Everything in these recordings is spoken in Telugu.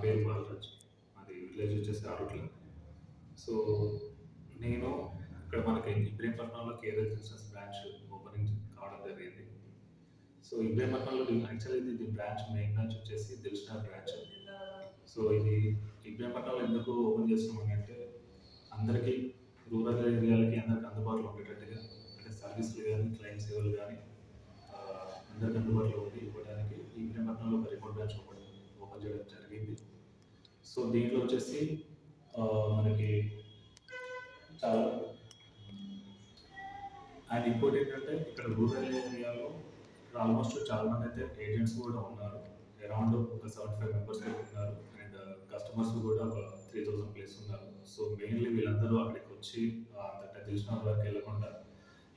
పేరు బాలరాజ్. మాది విలేజ్ వచ్చేసి ఆరుట్ల. సో, నేను ఇక్కడ మనకి ఇబ్రహీంపట్నంలో కేరళ బిజినెస్ బ్రాంచ్ ఓపెనింగ్ కావడం జరిగింది. సో, ఇబ్రహీంపట్నంలో యాక్చువల్లీ ఇది బ్రాంచ్ మెయిన్ బ్రాంచ్ వచ్చేసి దిల్‌షుక్ బ్రాంచ్. సో, ఇది ఇబ్రహీంపట్నంలో ఎందుకు ఓపెన్ చేస్తున్నామంటే అందరికీ రూరల్ ఏరియాలకి అందరికి అందుబాటులో ఉండేటట్టుగా అంటే సర్వీసులు గానీ, క్లయింట్ సేవలు గానీ అందరికి అందుబాటులో ఉండి ఇవ్వడానికి ఈ ఇబ్రహీంపట్నంలో ఒక రిమోట్ బ్రాంచ్ ఓపెన్ చేయడం జరిగింది. సో, దీంట్లో వచ్చేసి మనకి చాలా అండ్ ఇంకోటి ఏంటంటే ఇక్కడ రూరల్ ఏరియాలో ఇక్కడ ఆల్మోస్ట్ చాలా మంది అయితే ఏజెంట్స్ కూడా ఉన్నారు. అరౌండ్ ఒక 75 మెంబర్స్ ఉన్నారు అండ్ కస్టమర్స్ కూడా ఒక 3000 ప్లస్ ఉన్నారు. సో మెయిన్లీ వీళ్ళందరూ అక్కడికి వచ్చి అంత తెలిసిన వరకు వెళ్ళకుండా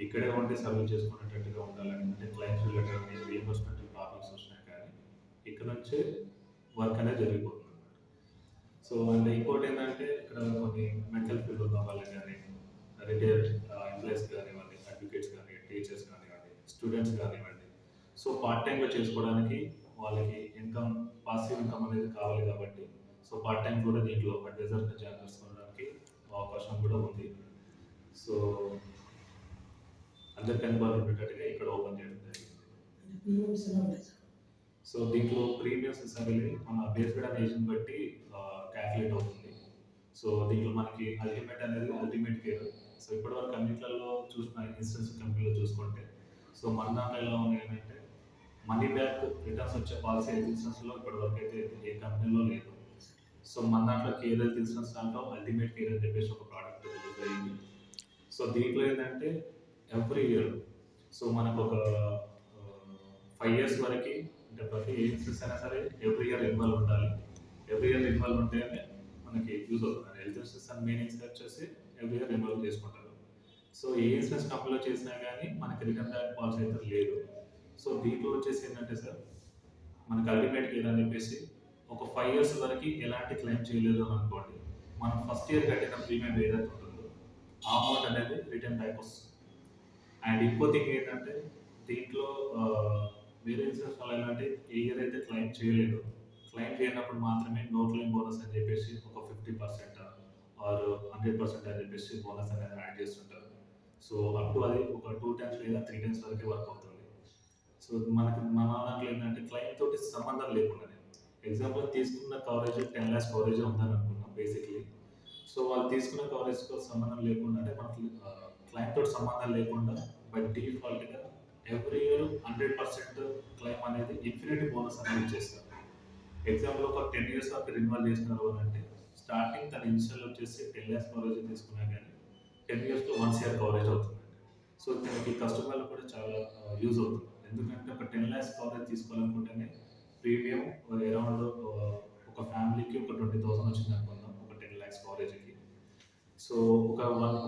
ఇక్కడే ఉండి సర్వ్ చేసుకునేటట్టుగా ఉండాలని అంటే క్లయింట్స్ రిలేటెడ్ రీఎంబర్స్మెంట్ ప్రాబ్లమ్స్ వచ్చినాయి కానీ ఇక్కడ నుంచే వర్క్ అనేది జరిగిపోతుంది. సో అండ్ ఇంకోటి ఏంటంటే ఇక్కడ కొన్ని మెడికల్ ఫీల్డ్ ఉన్న వాళ్ళకి కానీ రిటైర్డ్ ఎంప్లాయీస్ కానివ్వండి, అడ్వకేట్స్ కానీ, టీచర్స్ కానివ్వండి, స్టూడెంట్స్ కానివ్వండి. సో పార్ట్ టైంగా చేసుకోవడానికి వాళ్ళకి ఇన్కమ్ పాసివ్ ఇన్కమ్ అనేది కావాలి కాబట్టి సో పార్ట్ టైం కూడా దీంట్లో అడ్వైజర్గా జాయిన్ చేసుకోవడానికి అవకాశం కూడా ఉంది. సో అందరికీ అందుబాటులో ఉండేటట్టుగా ఇక్కడ ఓపెన్ చేయడం జరిగింది. సో దీంట్లో ప్రీమియమ్స్ సర్వీలు మన బేస్డ్ ఆన్ ఏజ్ని బట్టి క్యాల్కులేట్ అవుతుంది. సో దీంట్లో మనకి అల్టిమేట్ అనేది అల్టిమేట్ కేర్. సో ఇప్పటివరకు అన్నింటిలో చూసిన ఇన్సూరెన్స్ కంపెనీలో చూసుకుంటే సో మన దాంట్లో ఎలా ఉన్నాయి అంటే మనీ బ్యాక్ రిటర్న్స్ వచ్చే పాలసీ హెల్త్ ఇన్సూరెన్స్లో ఇప్పటివరకు అయితే ఏ కంపెనీలో లేదు. సో మన దాంట్లో కేర్ హెల్త్ ఇన్సూరెన్స్ దాంట్లో అల్టిమేట్ కేర్ అని చెప్పేసి ఒక ప్రోడక్ట్ జరిగింది. సో దీంట్లో ఏంటంటే ఎవ్రీ ఇయర్ సో మనకు ఒక 5 years వరకు అంటే ప్రతి ఇన్సూరెన్స్ అయినా సరే ఎవ్రీ ఇయర్ ఇన్వాల్వ్ ఉండాలి. ఎవ్రీ ఇయర్ ఇన్వాల్వ్ ఉంటేనే మనకి యూజ్ అవుతుంది. హెల్త్ ఇన్సూరెన్స్ అండ్ మీనింగ్స్ వచ్చేసి ఎవ్రీ ఇయర్ ఇన్వాల్వ్ చేసుకుంటారు. సో ఏ ఇన్సూరెన్స్ కంపెనీలో చేసినా కానీ మనకి రిటర్న్ బ్యాక్ పాలసీ అయితే లేదు. సో దీంట్లో వచ్చేసి ఏంటంటే సార్ మనకి అల్టిమేట్ కేర్ అని చెప్పేసి ఒక 5 years వరకు ఎలాంటి క్లెయిమ్ చేయలేదు అని అనుకోండి, మనం ఫస్ట్ ఇయర్ కట్టిన ప్రీమియం ఏదైతే ఉంటుందో ఆ అమౌంట్ అనేది రిటర్న్ బ్యాక్ వస్తుంది. అండ్ ఇంకో థింగ్ ఏంటంటే దీంట్లో వేరే ఇన్సూరెన్స్ వల్ల ఏంటంటే ఏ ఇయర్ అయితే క్లెయిమ్ చేయలేదు, క్లెయిమ్ చేయనప్పుడు మాత్రమే నో క్లెయిమ్ బోనస్ అని చెప్పేసి ఒక 50% ఆర్ 100% అని చెప్పేసి బోనస్ అనేది యాడ్ చేస్తుంటారు. సో అప్ టు అది ఒక 2 times లేదా 3 times వరకే వర్క్ అవుతుంది. సో మనకి మన దాంట్లో ఏంటంటే క్లెయిమ్ తోటి సంబంధం లేకుండా ఎగ్జాంపుల్ తీసుకున్న కవరేజ్ 10 lakhs కవరేజ్ ఉందని అనుకున్నాం బేసిక్లీ. సో వాళ్ళు తీసుకున్న కవరేజ్తో సంబంధం లేకుండా అంటే మనకి క్లెయిమ్ తోటి సంబంధం లేకుండా బై డిఫాల్ట్గా ఎవ్రీ ఇయర్ 100% క్లెయిమ్ అనేది ఇన్ఫినిటీ బోనస్ అనేది ఇచ్చేస్తారు. ఎగ్జాంపుల్ ఒక 10 years వరకు రిన్వాల్ చేసినారు అని అంటే స్టార్టింగ్ తన ఇన్షియల్ వచ్చేసి 10 lakhs కవరేజ్ తీసుకున్నా కానీ 10 yearsలో 1 year కవరేజ్ అవుతుంది. సో దీనికి కస్టమర్లు కూడా చాలా యూజ్ అవుతుంది. ఎందుకంటే ఒక 10 lakhs కవరేజ్ తీసుకోవాలనుకుంటేనే ప్రీమియం అరౌండ్ ఒక ఫ్యామిలీకి ఒక 20,000 వచ్చింది అనుకుందాం ఒక 10 lakhs కవరేజ్కి. సో ఒక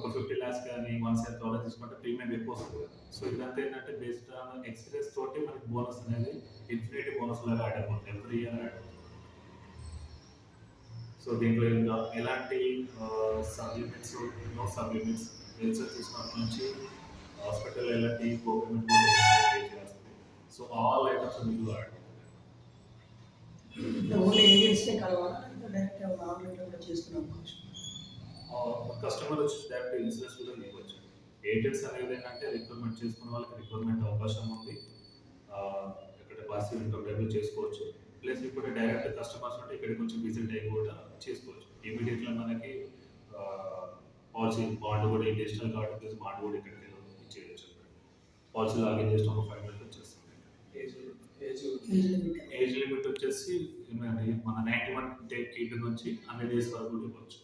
50 lakhs కానీ 1 year కవరేజ్ తీసుకుంటే ప్రీమియం ఎక్కువ వస్తుంది. సో ఇదంతా ఏంటంటే బేస్డ్ ఆన్ ఎక్స్పీరియన్స్ తోటి మనకి బోనస్ అనేది ఇన్ఫినిటీ బోనస్ లాగా యాడ్ అయిపోతుంది, ఎవ్రీ ఇయర్ యాడ్ అవుతుంది. సో దీంట్లో ఇంకా ఎలాంటి సబ్లిమిట్స్ నో సబ్లిమిట్స్ మెడిసిన్ తీసుకున్నప్పటి నుంచి హాస్పిటల్ ఎలాంటి గవర్నమెంట్ కూడా పే చేయాల్సింది. సో ఆల్ ఐటమ్స్ మీకు యాడ్ కస్టమర్ వచ్చి డైరెక్ట్ ఇన్సూరెన్స్ కూడా ఇవ్వచ్చు. ఏజెంట్స్ అనేది ఏంటంటే రిక్రూట్మెంట్ చేసుకున్న వాళ్ళకి రిక్రూట్మెంట్ అవకాశం ఉంది. ఇక్కడ పాసివ్ ఇన్కమ్ డెవలప్ చేసుకోవచ్చు. ప్లస్ ఇప్పుడు డైరెక్ట్ కస్టమర్స్ అంటే ఇక్కడికి వచ్చి విజిట్ అయ్యి కూడా చేసుకోవచ్చు. ఇమీడియట్గా మనకి పాలసీ బాండ్ కూడా ఈ డిజిటల్ కార్డు ప్లస్ బాండ్ కూడా ఇక్కడికి ఇచ్చేయచ్చు. పాలసీ లాగిన్ చేసిన ఒక 5 minutes వచ్చేస్తుంది. ఏజ్ లిమిట్ వచ్చేసి మన 91 కిడ్ నుంచి 100 years వరకు ఇవ్వచ్చు.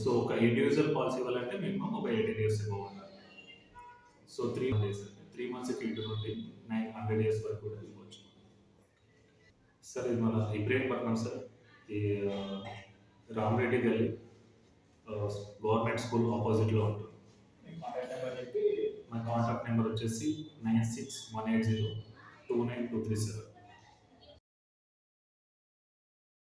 సో ఒక ఇండివిజువల్ పాలసీ ఇవ్వాలంటే మినిమం ఒక 18 years ఉండాలి. సో 3 months కిడ్ నుండి 100 years వరకు కూడా ఇవ్వచ్చు. సార్ ఇది మన ఇబ్రహీంపట్నం సార్, ఈ రామరెడ్డి గల్లీ గవర్నమెంట్ స్కూల్ ఆపోజిట్లో ఉంటుంది. మా కాంటాక్ట్ నెంబర్ వచ్చేసి 9618029237.